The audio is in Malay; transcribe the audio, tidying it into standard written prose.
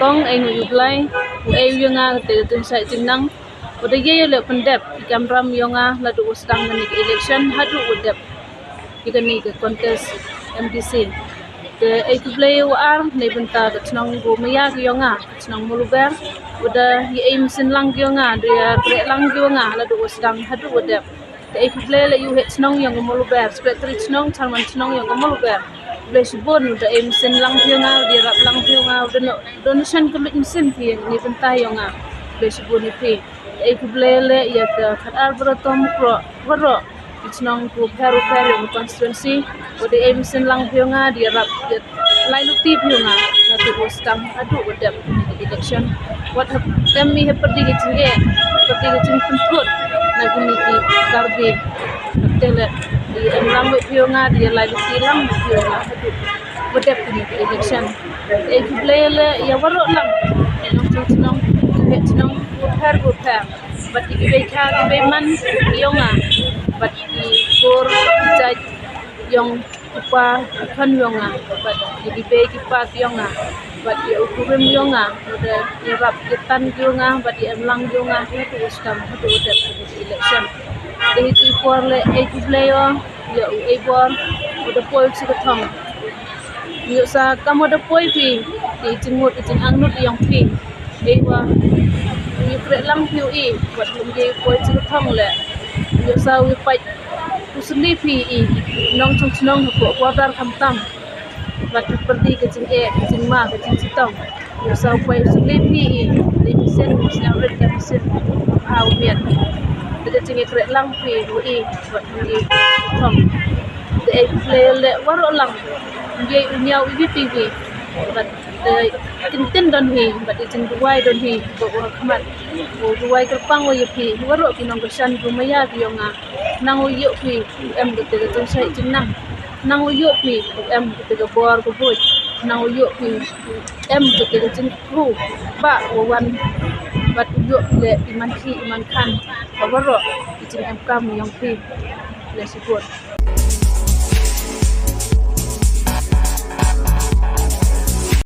kong ai ngu yublai u ai yunga te tun sai tinang udah ye le pendep ikam ram yonga ladu usdang ni election hadu udep ikani ke kontes MDC ke ai kublai war ne benta ke tnong go maya ke yonga tnong muluber udah ye ai mesin lang yonga dia krek lang yonga ladu usdang hadu udep ke ai kublai le yu het tnong yang muluber secretary tnong charman tnong yang muluber Blesbon udah mesin lang yonga dia rap lang yonga udah donation ke mesin pi ni benta yonga Blesbon ni ai kublele ya ke khatar brotom pro bro itnong ku peru constituency ode ai mesin lang yonga dia rap lain ukti yonga natu ustam adu udap election what kami seperti gecing pentut nagini ki karbi tele di lang yonga dia lain ukti lang yonga adu udap election ai kublele ya waro lang enong Gu per but ibe ka ibe man yonga but kor jaj yong kupa kan yonga but ibe kipa yonga but ukurim yonga udah irap kitan yonga but emlang yonga itu ustam itu udah election itu for le player ya bor udah pol sikatong yo sa kamu ada poi pi di jengut angnut yang pi ewa ni krek lang piu buat lumge poi sikatong le yo sa wi pai usni pi nong nong ko dar kamtam but seperti kecing ma kecing sitong yo sa pai usni pi di mesin red mesin awet kecing krek lang pi buat lumge tong de le waro lang dia unyau TV but tintin don hi but itin duai don hi bo khamat bo duai kerpang o yepi waro kinong kesan gumaya yonga nang o yo pi em de te sai jinang nang o yo pi em de bor ko boy nang o yo pi em de te jin kru ba wan but yo le iman kan waro itin em kam yong pi le support